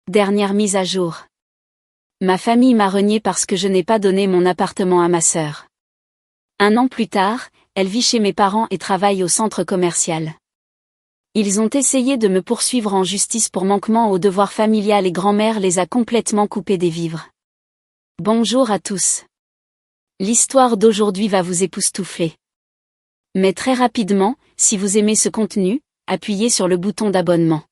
Dernière mise à jour. Ma famille m'a renié parce que je n'ai pas donné mon appartement à ma sœur. 1 an plus tard, elle vit chez mes parents et travaille au centre commercial. Ils ont essayé de me poursuivre en justice pour manquement au devoir familial et grand-mère les a complètement coupés des vivres. Bonjour à tous. L'histoire d'aujourd'hui va vous époustoufler. Mais très rapidement, si vous aimez ce contenu, appuyez sur le bouton d'abonnement.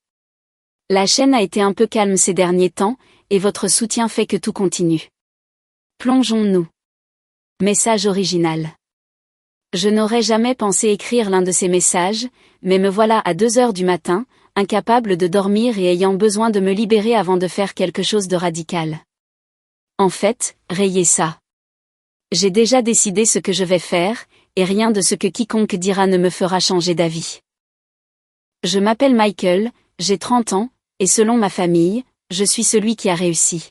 La chaîne a été un peu calme ces derniers temps, et votre soutien fait que tout continue. Plongeons-nous. Message original. Je n'aurais jamais pensé écrire l'un de ces messages, mais me voilà à 2 heures du matin, incapable de dormir et ayant besoin de me libérer avant de faire quelque chose de radical. En fait, rayez ça. J'ai déjà décidé ce que je vais faire, et rien de ce que quiconque dira ne me fera changer d'avis. Je m'appelle Michael, j'ai 30 ans, et selon ma famille, je suis celui qui a réussi.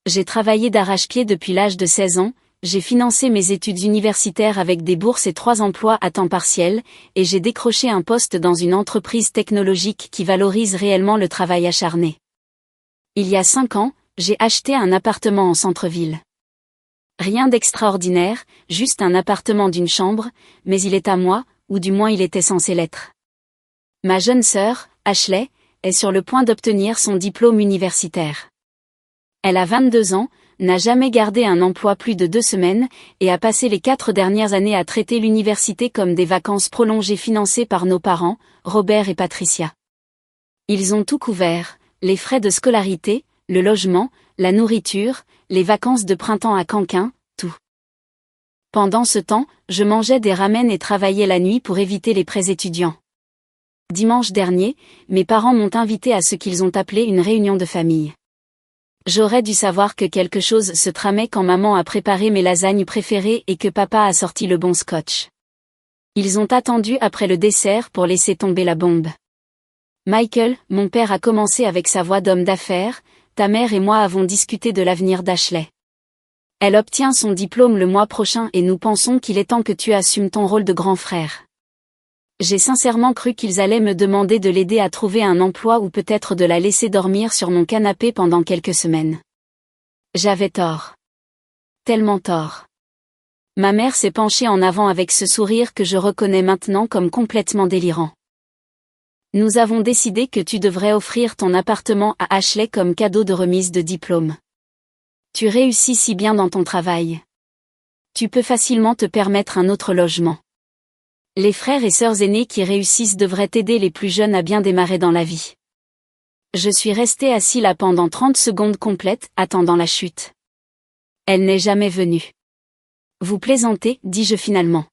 J'ai travaillé d'arrache-pied depuis l'âge de 16 ans, j'ai financé mes études universitaires avec des bourses et 3 emplois à temps partiel, et j'ai décroché un poste dans une entreprise technologique qui valorise réellement le travail acharné. Il y a 5 ans, j'ai acheté un appartement en centre-ville. Rien d'extraordinaire, juste un appartement d'une chambre, mais il est à moi, ou du moins il était censé l'être. Ma jeune sœur, Ashley, est sur le point d'obtenir son diplôme universitaire. Elle a 22 ans, n'a jamais gardé un emploi plus de 2 semaines, et a passé les 4 dernières années à traiter l'université comme des vacances prolongées financées par nos parents, Robert et Patricia. Ils ont tout couvert, les frais de scolarité, le logement, la nourriture, les vacances de printemps à Canquin, tout. Pendant ce temps, je mangeais des ramen et travaillais la nuit pour éviter les prêts étudiants. Dimanche dernier, mes parents m'ont invité à ce qu'ils ont appelé une réunion de famille. J'aurais dû savoir que quelque chose se tramait quand maman a préparé mes lasagnes préférées et que papa a sorti le bon scotch. Ils ont attendu après le dessert pour laisser tomber la bombe. Michael, mon père a commencé avec sa voix d'homme d'affaires, ta mère et moi avons discuté de l'avenir d'Ashley. Elle obtient son diplôme le mois prochain et nous pensons qu'il est temps que tu assumes ton rôle de grand frère. J'ai sincèrement cru qu'ils allaient me demander de l'aider à trouver un emploi ou peut-être de la laisser dormir sur mon canapé pendant quelques semaines. J'avais tort. Tellement tort. Ma mère s'est penchée en avant avec ce sourire que je reconnais maintenant comme complètement délirant. Nous avons décidé que tu devrais offrir ton appartement à Ashley comme cadeau de remise de diplôme. Tu réussis si bien dans ton travail. Tu peux facilement te permettre un autre logement. Les frères et sœurs aînés qui réussissent devraient aider les plus jeunes à bien démarrer dans la vie. Je suis resté assis là pendant 30 secondes complètes, attendant la chute. Elle n'est jamais venue. Vous plaisantez, dis-je finalement.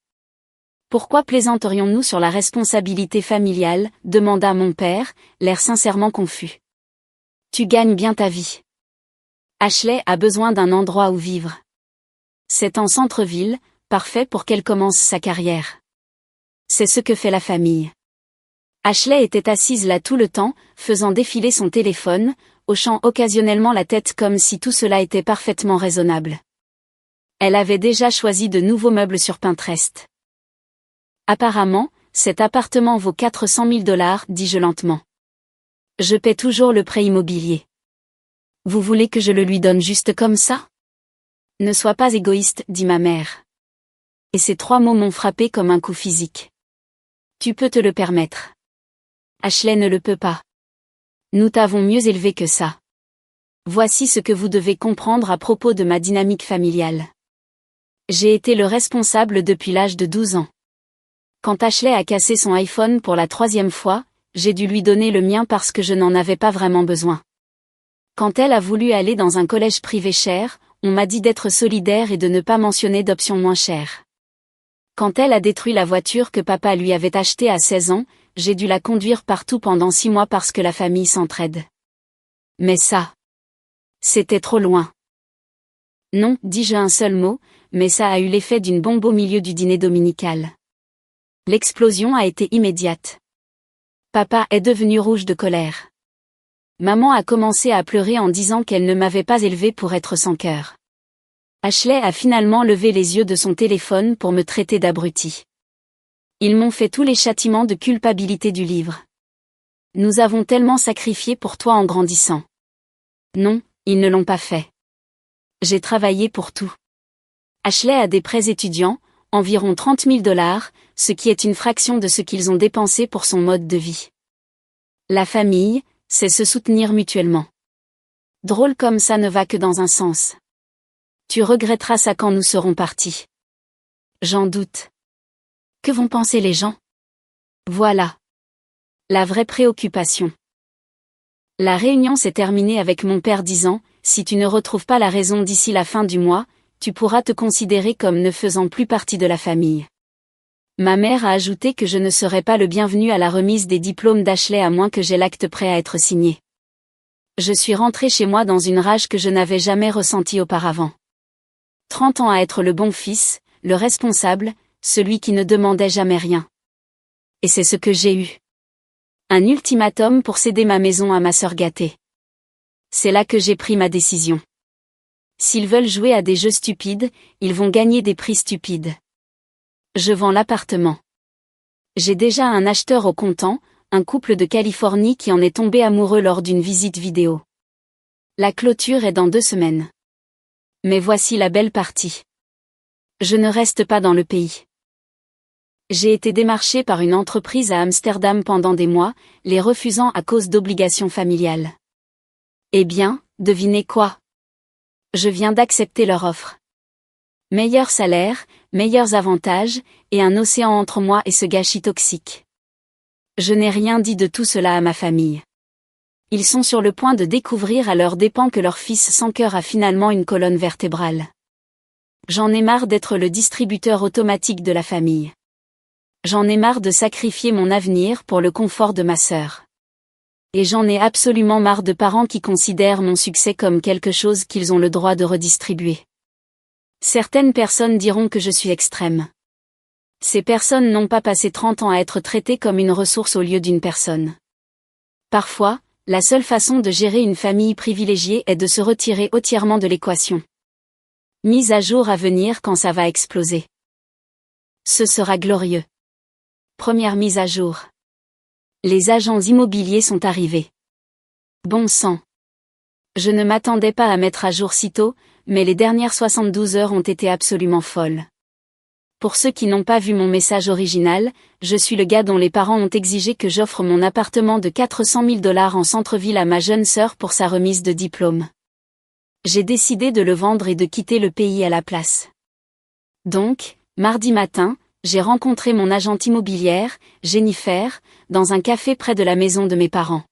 Pourquoi plaisanterions-nous sur la responsabilité familiale, demanda mon père, l'air sincèrement confus. Tu gagnes bien ta vie. Ashley a besoin d'un endroit où vivre. C'est en centre-ville, parfait pour qu'elle commence sa carrière. C'est ce que fait la famille. Ashley était assise là tout le temps, faisant défiler son téléphone, hochant occasionnellement la tête comme si tout cela était parfaitement raisonnable. Elle avait déjà choisi de nouveaux meubles sur Pinterest. Apparemment, cet appartement vaut 400 000 $, dis-je lentement. Je paie toujours le prêt immobilier. Vous voulez que je le lui donne juste comme ça? Ne sois pas égoïste, dit ma mère. Et ces 3 mots m'ont frappé comme un coup physique. Tu peux te le permettre. Ashley ne le peut pas. Nous t'avons mieux élevé que ça. Voici ce que vous devez comprendre à propos de ma dynamique familiale. J'ai été le responsable depuis l'âge de 12 ans. Quand Ashley a cassé son iPhone pour la 3e fois, j'ai dû lui donner le mien parce que je n'en avais pas vraiment besoin. Quand elle a voulu aller dans un collège privé cher, on m'a dit d'être solidaire et de ne pas mentionner d'options moins chères. Quand elle a détruit la voiture que papa lui avait achetée à 16 ans, j'ai dû la conduire partout pendant 6 mois parce que la famille s'entraide. Mais ça, c'était trop loin. Non, dis-je un seul mot, mais ça a eu l'effet d'une bombe au milieu du dîner dominical. L'explosion a été immédiate. Papa est devenu rouge de colère. Maman a commencé à pleurer en disant qu'elle ne m'avait pas élevé pour être sans cœur. Ashley a finalement levé les yeux de son téléphone pour me traiter d'abruti. Ils m'ont fait tous les châtiments de culpabilité du livre. Nous avons tellement sacrifié pour toi en grandissant. Non, ils ne l'ont pas fait. J'ai travaillé pour tout. Ashley a des prêts étudiants, environ 30 000 $, ce qui est une fraction de ce qu'ils ont dépensé pour son mode de vie. La famille, c'est se soutenir mutuellement. Drôle comme ça ne va que dans un sens. Tu regretteras ça quand nous serons partis. J'en doute. Que vont penser les gens? Voilà. La vraie préoccupation. La réunion s'est terminée avec mon père disant, si tu ne retrouves pas la raison d'ici la fin du mois, tu pourras te considérer comme ne faisant plus partie de la famille. Ma mère a ajouté que je ne serais pas le bienvenu à la remise des diplômes d'Ashley à moins que j'ai l'acte prêt à être signé. Je suis rentrée chez moi dans une rage que je n'avais jamais ressentie auparavant. 30 ans à être le bon fils, le responsable, celui qui ne demandait jamais rien. Et c'est ce que j'ai eu. Un ultimatum pour céder ma maison à ma sœur gâtée. C'est là que j'ai pris ma décision. S'ils veulent jouer à des jeux stupides, ils vont gagner des prix stupides. Je vends l'appartement. J'ai déjà un acheteur au comptant, un couple de Californie qui en est tombé amoureux lors d'une visite vidéo. La clôture est dans 2 semaines. Mais voici la belle partie. Je ne reste pas dans le pays. J'ai été démarchée par une entreprise à Amsterdam pendant des mois, les refusant à cause d'obligations familiales. Eh bien, devinez quoi? Je viens d'accepter leur offre. Meilleur salaire, meilleurs avantages, et un océan entre moi et ce gâchis toxique. Je n'ai rien dit de tout cela à ma famille. Ils sont sur le point de découvrir à leurs dépens que leur fils sans cœur a finalement une colonne vertébrale. J'en ai marre d'être le distributeur automatique de la famille. J'en ai marre de sacrifier mon avenir pour le confort de ma sœur. Et j'en ai absolument marre de parents qui considèrent mon succès comme quelque chose qu'ils ont le droit de redistribuer. Certaines personnes diront que je suis extrême. Ces personnes n'ont pas passé 30 ans à être traitées comme une ressource au lieu d'une personne. Parfois, la seule façon de gérer une famille privilégiée est de se retirer entièrement de l'équation. Mise à jour à venir quand ça va exploser. Ce sera glorieux. Première mise à jour. Les agents immobiliers sont arrivés. Bon sang. Je ne m'attendais pas à mettre à jour si tôt, mais les dernières 72 heures ont été absolument folles. Pour ceux qui n'ont pas vu mon message original, je suis le gars dont les parents ont exigé que j'offre mon appartement de 400 000 $ en centre-ville à ma jeune sœur pour sa remise de diplôme. J'ai décidé de le vendre et de quitter le pays à la place. Donc, mardi matin, j'ai rencontré mon agente immobilière, Jennifer, dans un café près de la maison de mes parents.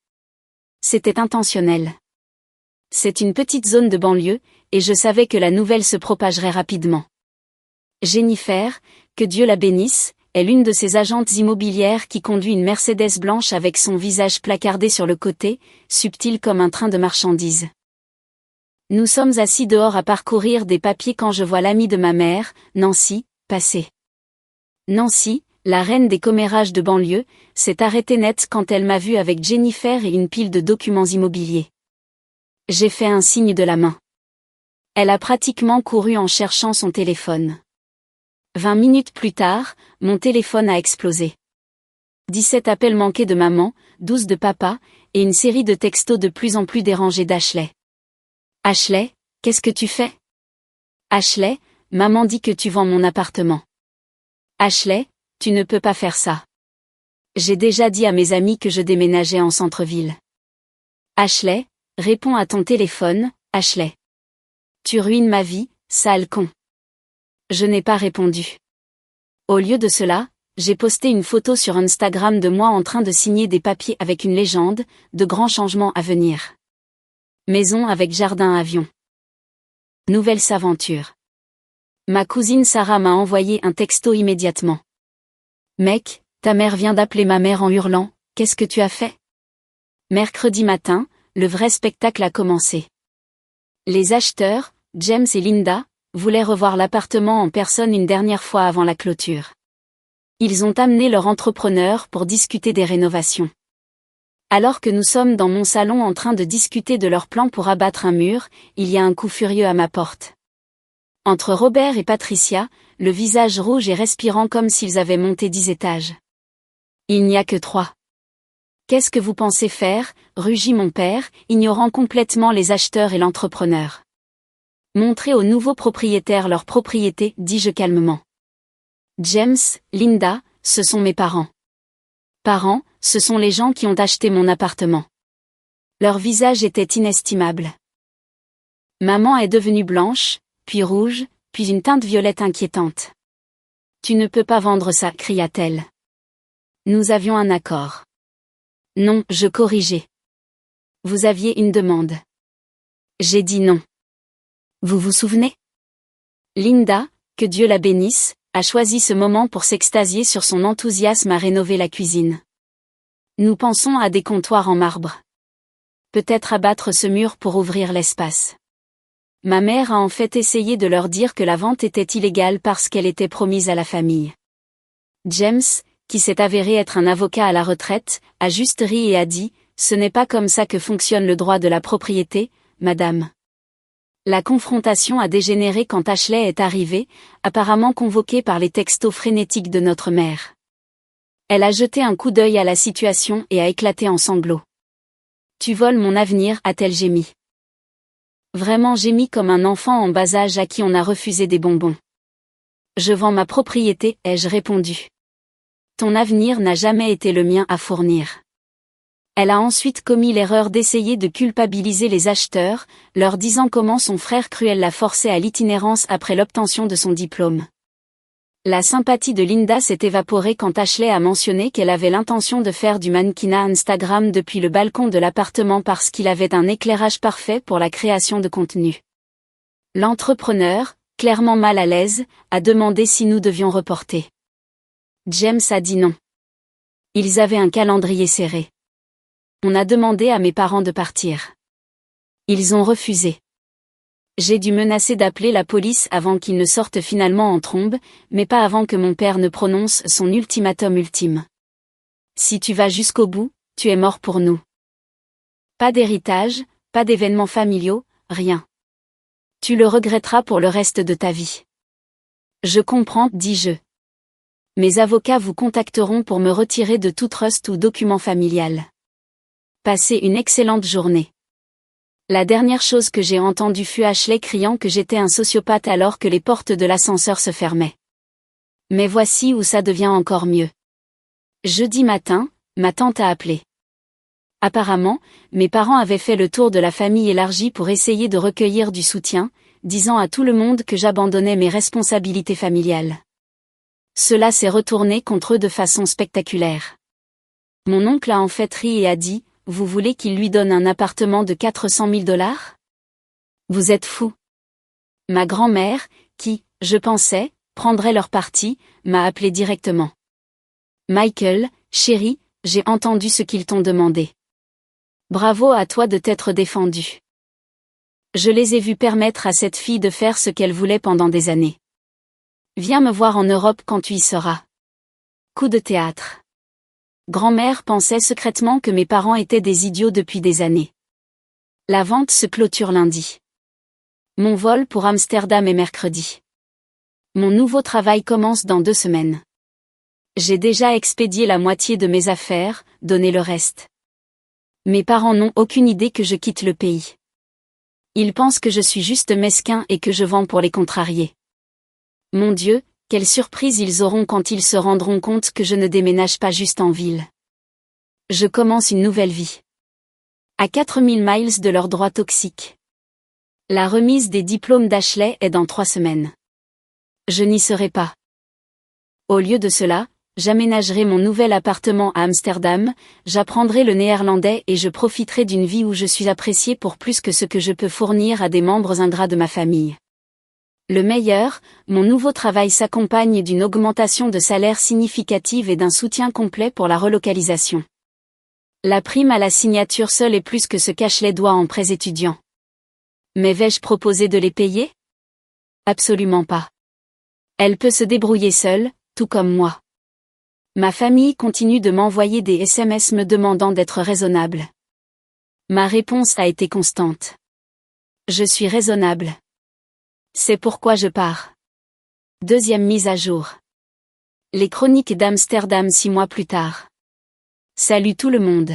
C'était intentionnel. C'est une petite zone de banlieue, et je savais que la nouvelle se propagerait rapidement. Jennifer, que Dieu la bénisse, est l'une de ces agentes immobilières qui conduit une Mercedes blanche avec son visage placardé sur le côté, subtil comme un train de marchandises. Nous sommes assis dehors à parcourir des papiers quand je vois l'amie de ma mère, Nancy, passer. Nancy, la reine des commérages de banlieue, s'est arrêtée net quand elle m'a vu avec Jennifer et une pile de documents immobiliers. J'ai fait un signe de la main. Elle a pratiquement couru en cherchant son téléphone. 20 minutes plus tard, mon téléphone a explosé. 17 appels manqués de maman, 12 de papa, et une série de textos de plus en plus dérangés d'Ashley. Ashley, qu'est-ce que tu fais? Ashley, maman dit que tu vends mon appartement. Ashley, tu ne peux pas faire ça. J'ai déjà dit à mes amis que je déménageais en centre-ville. Ashley, réponds à ton téléphone, Ashley. Tu ruines ma vie, sale con. Je n'ai pas répondu. Au lieu de cela, j'ai posté une photo sur Instagram de moi en train de signer des papiers avec une légende, de grands changements à venir. Maison avec jardin avion. Nouvelle aventure. Ma cousine Sarah m'a envoyé un texto immédiatement. Mec, ta mère vient d'appeler ma mère en hurlant, qu'est-ce que tu as fait? Mercredi matin, le vrai spectacle a commencé. Les acheteurs, James et Linda, voulaient revoir l'appartement en personne une dernière fois avant la clôture. Ils ont amené leur entrepreneur pour discuter des rénovations. Alors que nous sommes dans mon salon en train de discuter de leur plan pour abattre un mur, il y a un coup furieux à ma porte. Entre Robert et Patricia, le visage rouge et respirant comme s'ils avaient monté 10 étages. Il n'y a que 3. Qu'est-ce que vous pensez faire, rugit mon père, ignorant complètement les acheteurs et l'entrepreneur. Montrez aux nouveaux propriétaires leur propriété, dis-je calmement. James, Linda, ce sont mes parents. Parents, ce sont les gens qui ont acheté mon appartement. Leur visage était inestimable. Maman est devenue blanche, puis rouge, puis une teinte violette inquiétante. Tu ne peux pas vendre ça, cria-t-elle. Nous avions un accord. Non, je corrigeai. Vous aviez une demande. J'ai dit non. Vous vous souvenez? Linda, que Dieu la bénisse, a choisi ce moment pour s'extasier sur son enthousiasme à rénover la cuisine. Nous pensons à des comptoirs en marbre. Peut-être abattre ce mur pour ouvrir l'espace. Ma mère a en fait essayé de leur dire que la vente était illégale parce qu'elle était promise à la famille. James, qui s'est avéré être un avocat à la retraite, a juste ri et a dit « Ce n'est pas comme ça que fonctionne le droit de la propriété, madame ». La confrontation a dégénéré quand Ashley est arrivée, apparemment convoquée par les textos frénétiques de notre mère. Elle a jeté un coup d'œil à la situation et a éclaté en sanglots. « Tu voles mon avenir », a-t-elle gémi. Vraiment gémi comme un enfant en bas âge à qui on a refusé des bonbons. « Je vends ma propriété », ai-je répondu. « Ton avenir n'a jamais été le mien à fournir. » Elle a ensuite commis l'erreur d'essayer de culpabiliser les acheteurs, leur disant comment son frère cruel l'a forcé à l'itinérance après l'obtention de son diplôme. La sympathie de Linda s'est évaporée quand Ashley a mentionné qu'elle avait l'intention de faire du mannequinat Instagram depuis le balcon de l'appartement parce qu'il avait un éclairage parfait pour la création de contenu. L'entrepreneur, clairement mal à l'aise, a demandé si nous devions reporter. James a dit non. Ils avaient un calendrier serré. On a demandé à mes parents de partir. Ils ont refusé. J'ai dû menacer d'appeler la police avant qu'ils ne sortent finalement en trombe, mais pas avant que mon père ne prononce son ultimatum ultime. Si tu vas jusqu'au bout, tu es mort pour nous. Pas d'héritage, pas d'événements familiaux, rien. Tu le regretteras pour le reste de ta vie. Je comprends, dis-je. Mes avocats vous contacteront pour me retirer de tout trust ou document familial. Passez une excellente journée. La dernière chose que j'ai entendue fut Ashley criant que j'étais un sociopathe alors que les portes de l'ascenseur se fermaient. Mais voici où ça devient encore mieux. Jeudi matin, ma tante a appelé. Apparemment, mes parents avaient fait le tour de la famille élargie pour essayer de recueillir du soutien, disant à tout le monde que j'abandonnais mes responsabilités familiales. Cela s'est retourné contre eux de façon spectaculaire. Mon oncle a en fait ri et a dit: vous voulez qu'il lui donne un appartement de 400 000 $? Vous êtes fou. Ma grand-mère, qui, je pensais, prendrait leur parti, m'a appelé directement. Michael, chéri, j'ai entendu ce qu'ils t'ont demandé. Bravo à toi de t'être défendu. Je les ai vus permettre à cette fille de faire ce qu'elle voulait pendant des années. Viens me voir en Europe quand tu y seras. Coup de théâtre. Grand-mère pensait secrètement que mes parents étaient des idiots depuis des années. La vente se clôture lundi. Mon vol pour Amsterdam est mercredi. Mon nouveau travail commence dans 2 semaines. J'ai déjà expédié la moitié de mes affaires, donné le reste. Mes parents n'ont aucune idée que je quitte le pays. Ils pensent que je suis juste mesquin et que je vends pour les contrarier. Mon Dieu, quelle surprise ils auront quand ils se rendront compte que je ne déménage pas juste en ville. Je commence une nouvelle vie. À 4000 miles de leurs droits toxiques. La remise des diplômes d'Ashley est dans 3 semaines. Je n'y serai pas. Au lieu de cela, j'aménagerai mon nouvel appartement à Amsterdam, j'apprendrai le néerlandais et je profiterai d'une vie où je suis apprécié pour plus que ce que je peux fournir à des membres ingrats de ma famille. Le meilleur, mon nouveau travail s'accompagne d'une augmentation de salaire significative et d'un soutien complet pour la relocalisation. La prime à la signature seule est plus que ce qu'Ashley doit en prêts étudiants. Mais vais-je proposer de les payer? Absolument pas. Elle peut se débrouiller seule, tout comme moi. Ma famille continue de m'envoyer des SMS me demandant d'être raisonnable. Ma réponse a été constante. Je suis raisonnable. C'est pourquoi je pars. 2e mise à jour. Les chroniques d'Amsterdam 6 mois plus tard. Salut tout le monde.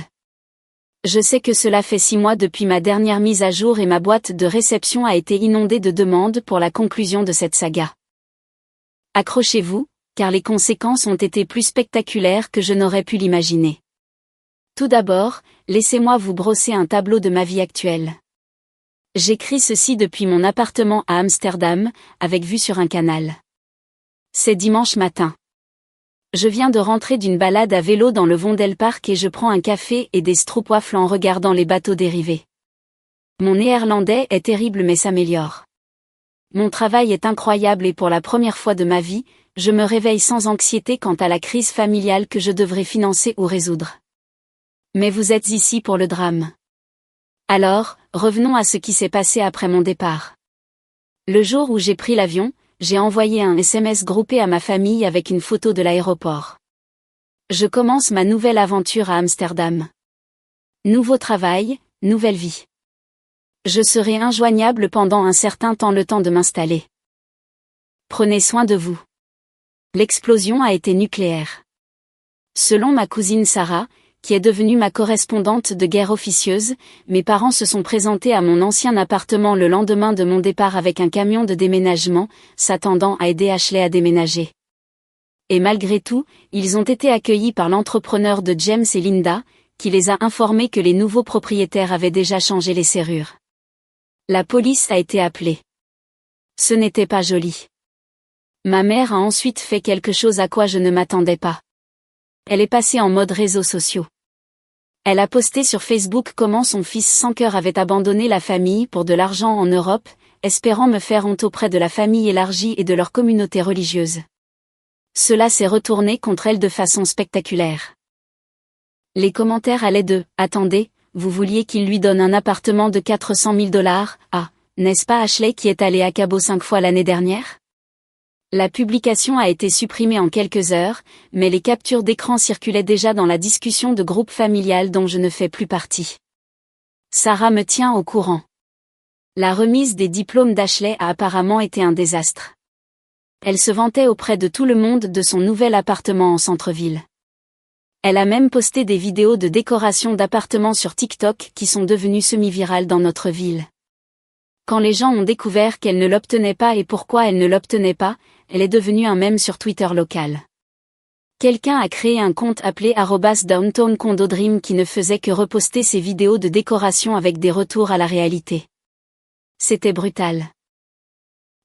Je sais que cela fait 6 mois depuis ma dernière mise à jour et ma boîte de réception a été inondée de demandes pour la conclusion de cette saga. Accrochez-vous, car les conséquences ont été plus spectaculaires que je n'aurais pu l'imaginer. Tout d'abord, laissez-moi vous brosser un tableau de ma vie actuelle. J'écris ceci depuis mon appartement à Amsterdam, avec vue sur un canal. C'est dimanche matin. Je viens de rentrer d'une balade à vélo dans le Vondelpark et je prends un café et des stroopwafels en regardant les bateaux dérivés. Mon néerlandais est terrible mais s'améliore. Mon travail est incroyable et pour la première fois de ma vie, je me réveille sans anxiété quant à la crise familiale que je devrais financer ou résoudre. Mais vous êtes ici pour le drame. Alors, revenons à ce qui s'est passé après mon départ. Le jour où j'ai pris l'avion, j'ai envoyé un SMS groupé à ma famille avec une photo de l'aéroport. Je commence ma nouvelle aventure à Amsterdam. Nouveau travail, nouvelle vie. Je serai injoignable pendant un certain temps, le temps de m'installer. Prenez soin de vous. L'explosion a été nucléaire. Selon ma cousine Sarah, qui est devenue ma correspondante de guerre officieuse, mes parents se sont présentés à mon ancien appartement le lendemain de mon départ avec un camion de déménagement, s'attendant à aider Ashley à déménager. Et malgré tout, ils ont été accueillis par l'entrepreneur de James et Linda, qui les a informés que les nouveaux propriétaires avaient déjà changé les serrures. La police a été appelée. Ce n'était pas joli. Ma mère a ensuite fait quelque chose à quoi je ne m'attendais pas. Elle est passée en mode réseaux sociaux. Elle a posté sur Facebook comment son fils sans cœur avait abandonné la famille pour de l'argent en Europe, espérant me faire honte auprès de la famille élargie et de leur communauté religieuse. Cela s'est retourné contre elle de façon spectaculaire. Les commentaires allaient de « Attendez, vous vouliez qu'il lui donne un appartement de 400 000 $ à « N'est-ce pas Ashley qui est allée à Cabo 5 fois l'année dernière ?» La publication a été supprimée en quelques heures, mais les captures d'écran circulaient déjà dans la discussion de groupe familial dont je ne fais plus partie. Sarah me tient au courant. La remise des diplômes d'Ashley a apparemment été un désastre. Elle se vantait auprès de tout le monde de son nouvel appartement en centre-ville. Elle a même posté des vidéos de décoration d'appartements sur TikTok qui sont devenues semi-virales dans notre ville. Quand les gens ont découvert qu'elle ne l'obtenait pas et pourquoi elle ne l'obtenait pas, elle est devenue un mème sur Twitter local. Quelqu'un a créé un compte appelé @downtown_condodream qui ne faisait que reposter ses vidéos de décoration avec des retours à la réalité. C'était brutal.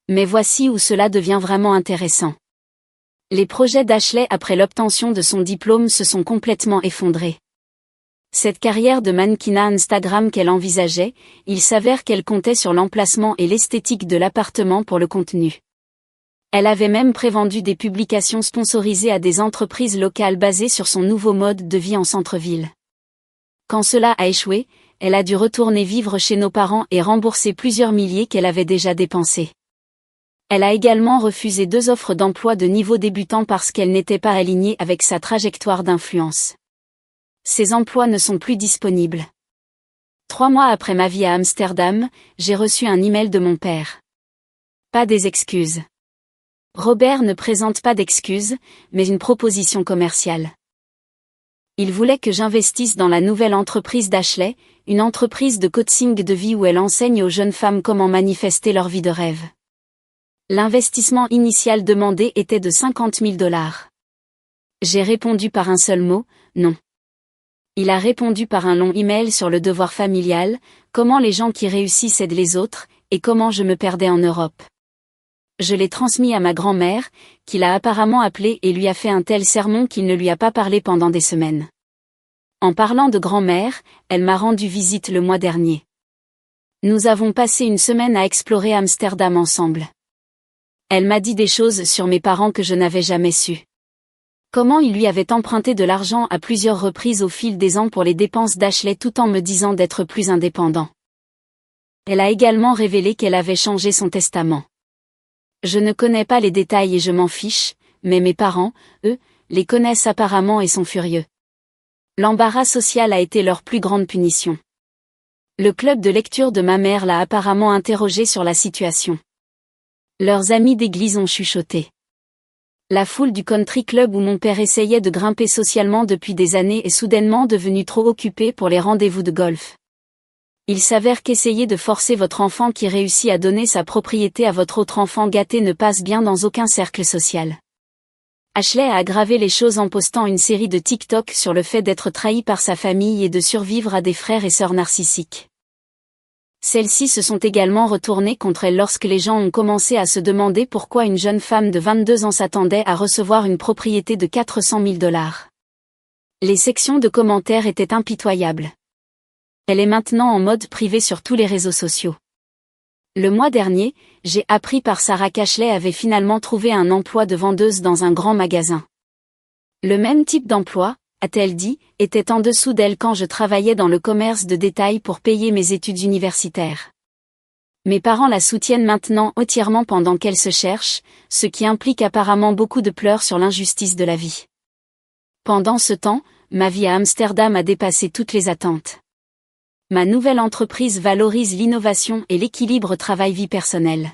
Mais voici où cela devient vraiment intéressant. Les projets d'Ashley après l'obtention de son diplôme se sont complètement effondrés. Cette carrière de mannequinat Instagram qu'elle envisageait, il s'avère qu'elle comptait sur l'emplacement et l'esthétique de l'appartement pour le contenu. Elle avait même prévendu des publications sponsorisées à des entreprises locales basées sur son nouveau mode de vie en centre-ville. Quand cela a échoué, elle a dû retourner vivre chez nos parents et rembourser plusieurs milliers qu'elle avait déjà dépensés. Elle a également refusé 2 offres d'emploi de niveau débutant parce qu'elles n'étaient pas alignées avec sa trajectoire d'influence. Ces emplois ne sont plus disponibles. 3 mois après ma vie à Amsterdam, j'ai reçu un email de mon père. Pas des excuses. Robert ne présente pas d'excuses, mais une proposition commerciale. Il voulait que j'investisse dans la nouvelle entreprise d'Ashley, une entreprise de coaching de vie où elle enseigne aux jeunes femmes comment manifester leur vie de rêve. L'investissement initial demandé était de 50 000 $. J'ai répondu par un seul mot, non. Il a répondu par un long email sur le devoir familial, comment les gens qui réussissent aident les autres, et comment je me perdais en Europe. Je l'ai transmis à ma grand-mère, qui l'a apparemment appelé et lui a fait un tel sermon qu'il ne lui a pas parlé pendant des semaines. En parlant de grand-mère, elle m'a rendu visite le mois dernier. Nous avons passé une semaine à explorer Amsterdam ensemble. Elle m'a dit des choses sur mes parents que je n'avais jamais su. Comment il lui avait emprunté de l'argent à plusieurs reprises au fil des ans pour les dépenses d'Ashley tout en me disant d'être plus indépendant. Elle a également révélé qu'elle avait changé son testament. Je ne connais pas les détails et je m'en fiche, mais mes parents, eux, les connaissent apparemment et sont furieux. L'embarras social a été leur plus grande punition. Le club de lecture de ma mère l'a apparemment interrogé sur la situation. Leurs amis d'église ont chuchoté. La foule du country club où mon père essayait de grimper socialement depuis des années est soudainement devenue trop occupée pour les rendez-vous de golf. Il s'avère qu'essayer de forcer votre enfant qui réussit à donner sa propriété à votre autre enfant gâté ne passe bien dans aucun cercle social. Ashley a aggravé les choses en postant une série de TikTok sur le fait d'être trahi par sa famille et de survivre à des frères et sœurs narcissiques. Celles-ci se sont également retournées contre elle lorsque les gens ont commencé à se demander pourquoi une jeune femme de 22 ans s'attendait à recevoir une propriété de 400 000 $. Les sections de commentaires étaient impitoyables. Elle est maintenant en mode privé sur tous les réseaux sociaux. Le mois dernier, j'ai appris par Sarah qu'Ashley avait finalement trouvé un emploi de vendeuse dans un grand magasin. Le même type d'emploi, a-t-elle dit, était en dessous d'elle quand je travaillais dans le commerce de détail pour payer mes études universitaires. Mes parents la soutiennent maintenant entièrement pendant qu'elle se cherche, ce qui implique apparemment beaucoup de pleurs sur l'injustice de la vie. Pendant ce temps, ma vie à Amsterdam a dépassé toutes les attentes. Ma nouvelle entreprise valorise l'innovation et l'équilibre travail-vie personnelle.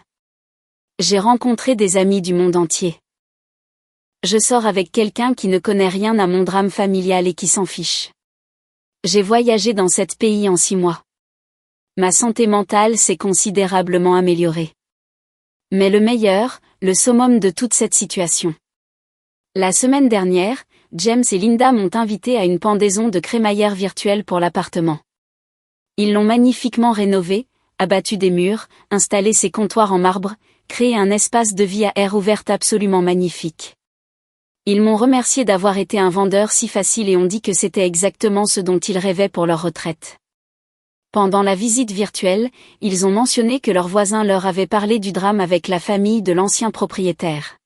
J'ai rencontré des amis du monde entier. Je sors avec quelqu'un qui ne connaît rien à mon drame familial et qui s'en fiche. J'ai voyagé dans 7 pays en 6 mois. Ma santé mentale s'est considérablement améliorée. Mais le meilleur, le summum de toute cette situation. La semaine dernière, James et Linda m'ont invité à une pendaison de crémaillère virtuelle pour l'appartement. Ils l'ont magnifiquement rénové, abattu des murs, installé ses comptoirs en marbre, créé un espace de vie à air ouvert absolument magnifique. Ils m'ont remercié d'avoir été un vendeur si facile et ont dit que c'était exactement ce dont ils rêvaient pour leur retraite. Pendant la visite virtuelle, ils ont mentionné que leur voisin leur avait parlé du drame avec la famille de l'ancien propriétaire.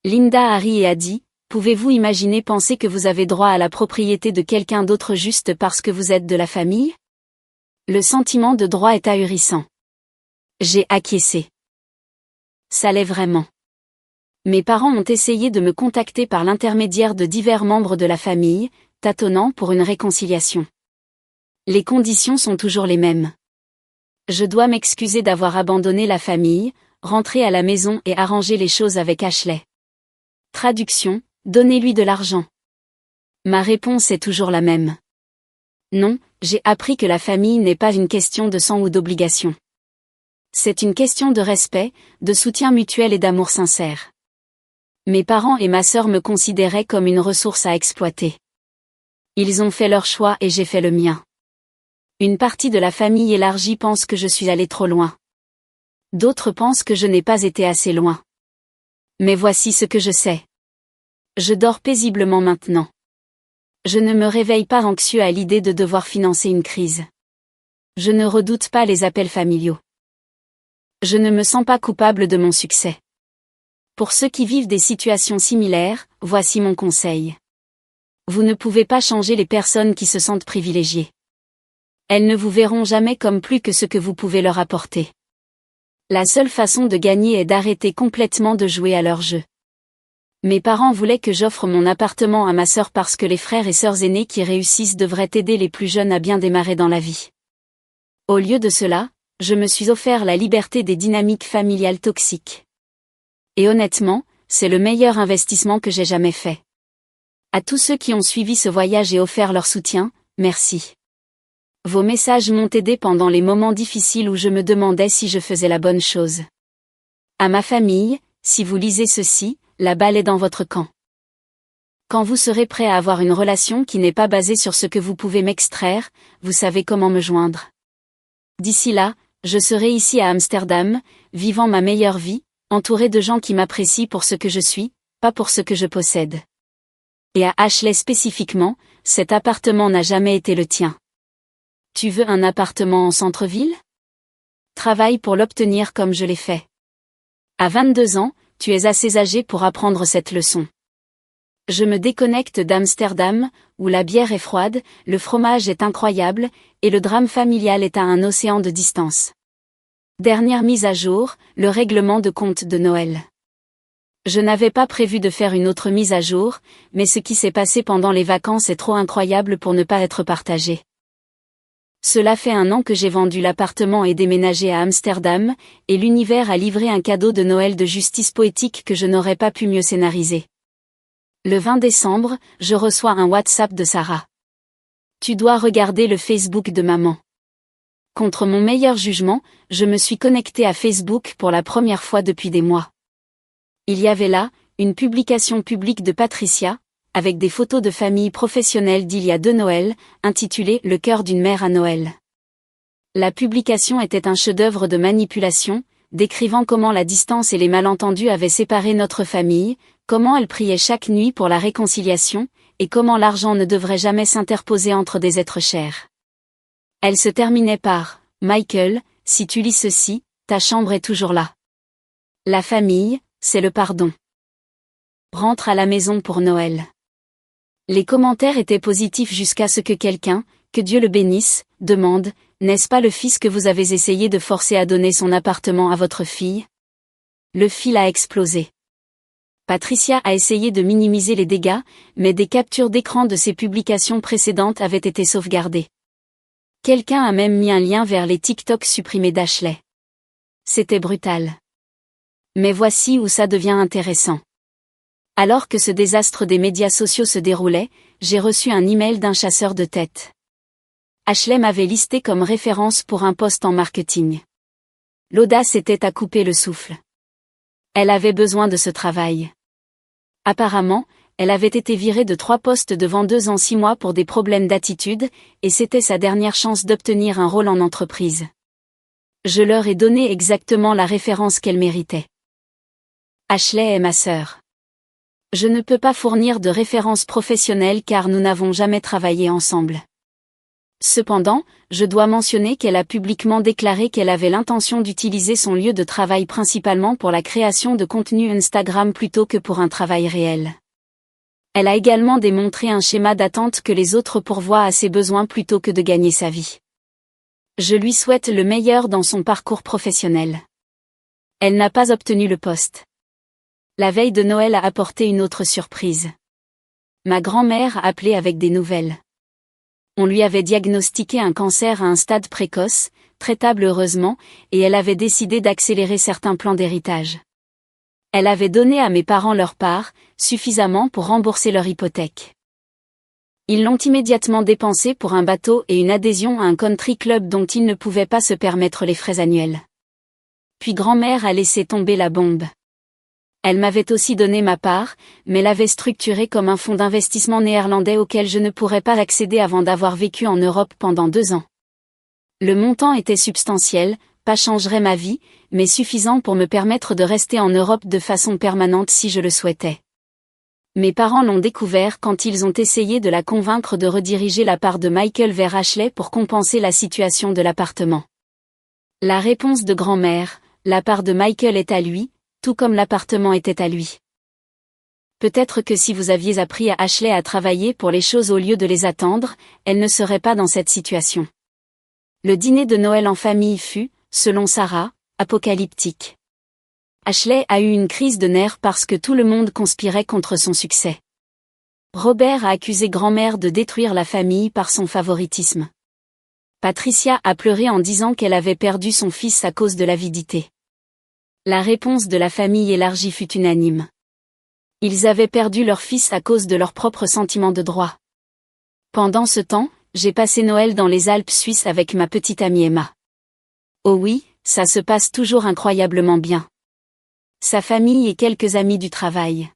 Linda a ri et a dit, « Pouvez-vous imaginer penser que vous avez droit à la propriété de quelqu'un d'autre juste parce que vous êtes de la famille ? Le sentiment de droit est ahurissant. » J'ai acquiescé. Ça l'est vraiment. Mes parents ont essayé de me contacter par l'intermédiaire de divers membres de la famille, tâtonnant pour une réconciliation. Les conditions sont toujours les mêmes. Je dois m'excuser d'avoir abandonné la famille, rentrer à la maison et arranger les choses avec Ashley. Traduction, donnez-lui de l'argent. Ma réponse est toujours la même. Non, j'ai appris que la famille n'est pas une question de sang ou d'obligation. C'est une question de respect, de soutien mutuel et d'amour sincère. Mes parents et ma sœur me considéraient comme une ressource à exploiter. Ils ont fait leur choix et j'ai fait le mien. Une partie de la famille élargie pense que je suis allé trop loin. D'autres pensent que je n'ai pas été assez loin. Mais voici ce que je sais. Je dors paisiblement maintenant. Je ne me réveille pas anxieux à l'idée de devoir financer une crise. Je ne redoute pas les appels familiaux. Je ne me sens pas coupable de mon succès. Pour ceux qui vivent des situations similaires, voici mon conseil. Vous ne pouvez pas changer les personnes qui se sentent privilégiées. Elles ne vous verront jamais comme plus que ce que vous pouvez leur apporter. La seule façon de gagner est d'arrêter complètement de jouer à leur jeu. Mes parents voulaient que j'offre mon appartement à ma sœur parce que les frères et sœurs aînés qui réussissent devraient aider les plus jeunes à bien démarrer dans la vie. Au lieu de cela, je me suis offert la liberté des dynamiques familiales toxiques. Et honnêtement, c'est le meilleur investissement que j'ai jamais fait. À tous ceux qui ont suivi ce voyage et offert leur soutien, merci. Vos messages m'ont aidé pendant les moments difficiles où je me demandais si je faisais la bonne chose. À ma famille, si vous lisez ceci, la balle est dans votre camp. Quand vous serez prêt à avoir une relation qui n'est pas basée sur ce que vous pouvez m'extraire, vous savez comment me joindre. D'ici là, je serai ici à Amsterdam, vivant ma meilleure vie, entouré de gens qui m'apprécient pour ce que je suis, pas pour ce que je possède. Et à Ashley spécifiquement, cet appartement n'a jamais été le tien. Tu veux un appartement en centre-ville ? Travaille pour l'obtenir comme je l'ai fait. À 22 ans, tu es assez âgé pour apprendre cette leçon. Je me déconnecte d'Amsterdam, où la bière est froide, le fromage est incroyable, et le drame familial est à un océan de distance. Dernière mise à jour, le règlement de compte de Noël. Je n'avais pas prévu de faire une autre mise à jour, mais ce qui s'est passé pendant les vacances est trop incroyable pour ne pas être partagé. Cela fait 1 an que j'ai vendu l'appartement et déménagé à Amsterdam, et l'univers a livré un cadeau de Noël de justice poétique que je n'aurais pas pu mieux scénariser. Le 20 décembre, je reçois un WhatsApp de Sarah. Tu dois regarder le Facebook de maman. Contre mon meilleur jugement, je me suis connectée à Facebook pour la première fois depuis des mois. Il y avait là, une publication publique de Patricia, avec des photos de famille professionnelle d'il y a 2 Noëls, intitulée « Le cœur d'une mère à Noël ». La publication était un chef-d'œuvre de manipulation, décrivant comment la distance et les malentendus avaient séparé notre famille, comment elle priait chaque nuit pour la réconciliation, et comment l'argent ne devrait jamais s'interposer entre des êtres chers. Elle se terminait par « Michael, si tu lis ceci, ta chambre est toujours là. La famille, c'est le pardon. Rentre à la maison pour Noël. » Les commentaires étaient positifs jusqu'à ce que quelqu'un, que Dieu le bénisse, demande « N'est-ce pas le fils que vous avez essayé de forcer à donner son appartement à votre fille ?» Le fil a explosé. Patricia a essayé de minimiser les dégâts, mais des captures d'écran de ses publications précédentes avaient été sauvegardées. Quelqu'un a même mis un lien vers les TikTok supprimés d'Ashley. C'était brutal. Mais voici où ça devient intéressant. Alors que ce désastre des médias sociaux se déroulait, j'ai reçu un email d'un chasseur de tête. Ashley m'avait listé comme référence pour un poste en marketing. L'audace était à couper le souffle. Elle avait besoin de ce travail. Apparemment, elle avait été virée de 3 postes de vendeuse en 6 mois pour des problèmes d'attitude, et c'était sa dernière chance d'obtenir un rôle en entreprise. Je leur ai donné exactement la référence qu'elle méritait. Ashley est ma sœur. Je ne peux pas fournir de référence professionnelle car nous n'avons jamais travaillé ensemble. Cependant, je dois mentionner qu'elle a publiquement déclaré qu'elle avait l'intention d'utiliser son lieu de travail principalement pour la création de contenu Instagram plutôt que pour un travail réel. Elle a également démontré un schéma d'attente que les autres pourvoient à ses besoins plutôt que de gagner sa vie. Je lui souhaite le meilleur dans son parcours professionnel. Elle n'a pas obtenu le poste. La veille de Noël a apporté une autre surprise. Ma grand-mère a appelé avec des nouvelles. On lui avait diagnostiqué un cancer à un stade précoce, traitable heureusement, et elle avait décidé d'accélérer certains plans d'héritage. Elle avait donné à mes parents leur part, suffisamment pour rembourser leur hypothèque. Ils l'ont immédiatement dépensé pour un bateau et une adhésion à un country club dont ils ne pouvaient pas se permettre les frais annuels. Puis grand-mère a laissé tomber la bombe. Elle m'avait aussi donné ma part, mais l'avait structurée comme un fonds d'investissement néerlandais auquel je ne pourrais pas accéder avant d'avoir vécu en Europe pendant 2 ans. Le montant était substantiel, pas changerait ma vie, mais suffisant pour me permettre de rester en Europe de façon permanente si je le souhaitais. Mes parents l'ont découvert quand ils ont essayé de la convaincre de rediriger la part de Michael vers Ashley pour compenser la situation de l'appartement. La réponse de grand-mère, la part de Michael est à lui, tout comme l'appartement était à lui. Peut-être que si vous aviez appris à Ashley à travailler pour les choses au lieu de les attendre, elle ne serait pas dans cette situation. Le dîner de Noël en famille fut, selon Sarah, apocalyptique. Ashley a eu une crise de nerfs parce que tout le monde conspirait contre son succès. Robert a accusé grand-mère de détruire la famille par son favoritisme. Patricia a pleuré en disant qu'elle avait perdu son fils à cause de l'avidité. La réponse de la famille élargie fut unanime. Ils avaient perdu leur fils à cause de leur propre sentiment de droit. Pendant ce temps, j'ai passé Noël dans les Alpes suisses avec ma petite amie Emma. Oh oui, ça se passe toujours incroyablement bien. Sa famille et quelques amis du travail.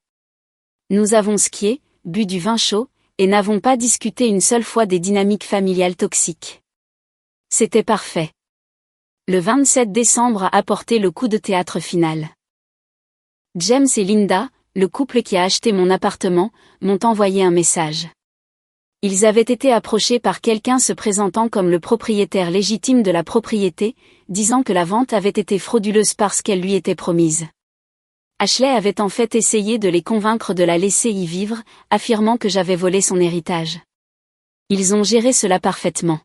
Nous avons skié, bu du vin chaud, et n'avons pas discuté une seule fois des dynamiques familiales toxiques. C'était parfait. Le 27 décembre a apporté le coup de théâtre final. James et Linda, le couple qui a acheté mon appartement, m'ont envoyé un message. Ils avaient été approchés par quelqu'un se présentant comme le propriétaire légitime de la propriété, disant que la vente avait été frauduleuse parce qu'elle lui était promise. Ashley avait en fait essayé de les convaincre de la laisser y vivre, affirmant que j'avais volé son héritage. Ils ont géré cela parfaitement.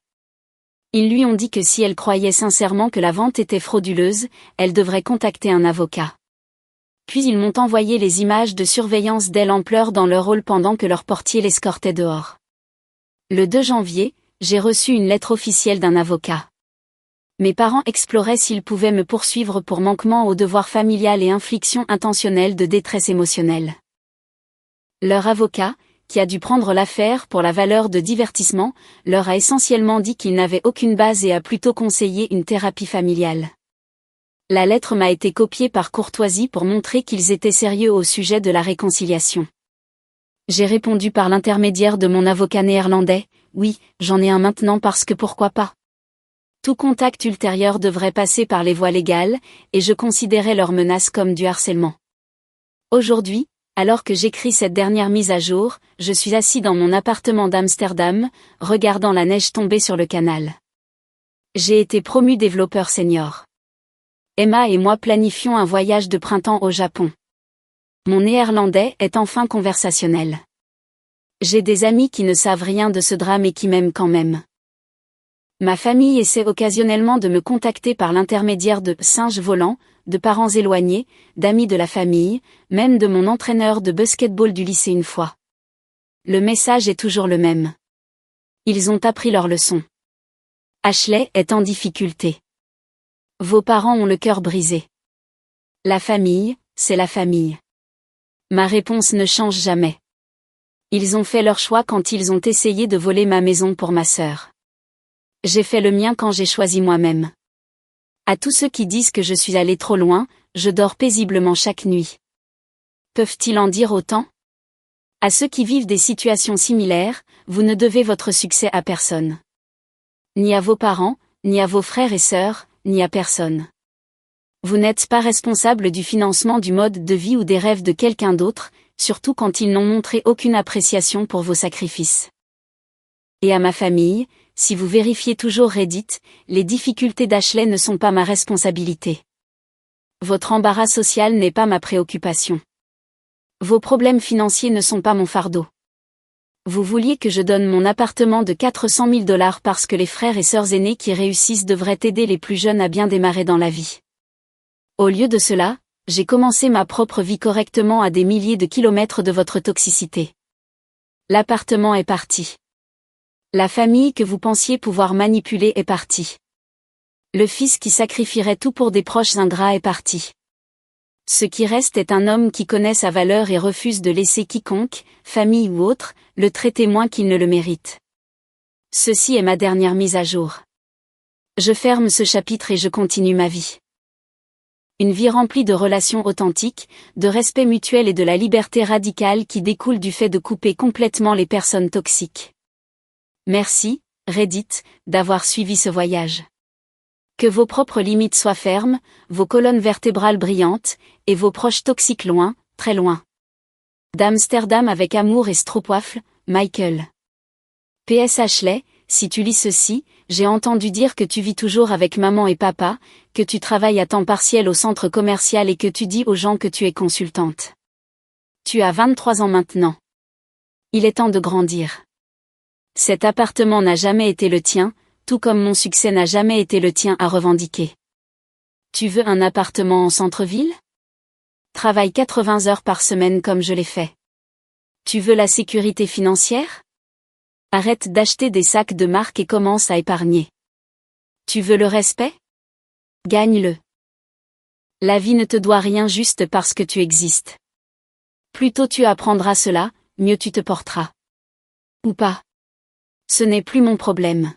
Ils lui ont dit que si elle croyait sincèrement que la vente était frauduleuse, elle devrait contacter un avocat. Puis ils m'ont envoyé les images de surveillance d'elle en pleurs dans leur hall pendant que leur portier l'escortait dehors. Le 2 janvier, j'ai reçu une lettre officielle d'un avocat. Mes parents exploraient s'ils pouvaient me poursuivre pour manquement au devoir familial et infliction intentionnelle de détresse émotionnelle. Leur avocat, qui a dû prendre l'affaire pour la valeur de divertissement, leur a essentiellement dit qu'il n'avait aucune base et a plutôt conseillé une thérapie familiale. La lettre m'a été copiée par courtoisie pour montrer qu'ils étaient sérieux au sujet de la réconciliation. J'ai répondu par l'intermédiaire de mon avocat néerlandais, oui, j'en ai un maintenant parce que pourquoi pas. Tout contact ultérieur devrait passer par les voies légales, et je considérais leurs menaces comme du harcèlement. Aujourd'hui, alors que j'écris cette dernière mise à jour, je suis assis dans mon appartement d'Amsterdam, regardant la neige tomber sur le canal. J'ai été promu développeur senior. Emma et moi planifions un voyage de printemps au Japon. Mon néerlandais est enfin conversationnel. J'ai des amis qui ne savent rien de ce drame et qui m'aiment quand même. Ma famille essaie occasionnellement de me contacter par l'intermédiaire de singes volants, de parents éloignés, d'amis de la famille, même de mon entraîneur de basketball du lycée une fois. Le message est toujours le même. Ils ont appris leur leçon. Ashley est en difficulté. Vos parents ont le cœur brisé. La famille, c'est la famille. Ma réponse ne change jamais. Ils ont fait leur choix quand ils ont essayé de voler ma maison pour ma sœur. J'ai fait le mien quand j'ai choisi moi-même. À tous ceux qui disent que je suis allé trop loin, je dors paisiblement chaque nuit. Peuvent-ils en dire autant? À ceux qui vivent des situations similaires, vous ne devez votre succès à personne. Ni à vos parents, ni à vos frères et sœurs, ni à personne. Vous n'êtes pas responsable du financement du mode de vie ou des rêves de quelqu'un d'autre, surtout quand ils n'ont montré aucune appréciation pour vos sacrifices. Et à ma famille, si vous vérifiez toujours Reddit, les difficultés d'Ashley ne sont pas ma responsabilité. Votre embarras social n'est pas ma préoccupation. Vos problèmes financiers ne sont pas mon fardeau. Vous vouliez que je donne mon appartement de 400 000 $ parce que les frères et sœurs aînés qui réussissent devraient aider les plus jeunes à bien démarrer dans la vie. Au lieu de cela, j'ai commencé ma propre vie correctement à des milliers de kilomètres de votre toxicité. L'appartement est parti. La famille que vous pensiez pouvoir manipuler est partie. Le fils qui sacrifierait tout pour des proches ingrats est parti. Ce qui reste est un homme qui connaît sa valeur et refuse de laisser quiconque, famille ou autre, le traiter moins qu'il ne le mérite. Ceci est ma dernière mise à jour. Je ferme ce chapitre et je continue ma vie. Une vie remplie de relations authentiques, de respect mutuel et de la liberté radicale qui découle du fait de couper complètement les personnes toxiques. Merci, Reddit, d'avoir suivi ce voyage. Que vos propres limites soient fermes, vos colonnes vertébrales brillantes, et vos proches toxiques loin, très loin. D'Amsterdam avec amour et stroopwafel, Michael. PS Ashley, si tu lis ceci, j'ai entendu dire que tu vis toujours avec maman et papa, que tu travailles à temps partiel au centre commercial et que tu dis aux gens que tu es consultante. Tu as 23 ans maintenant. Il est temps de grandir. Cet appartement n'a jamais été le tien, tout comme mon succès n'a jamais été le tien à revendiquer. Tu veux un appartement en centre-ville? Travaille 80 heures par semaine comme je l'ai fait. Tu veux la sécurité financière? Arrête d'acheter des sacs de marque et commence à épargner. Tu veux le respect? Gagne-le. La vie ne te doit rien juste parce que tu existes. Plus tôt tu apprendras cela, mieux tu te porteras. Ou pas. Ce n'est plus mon problème.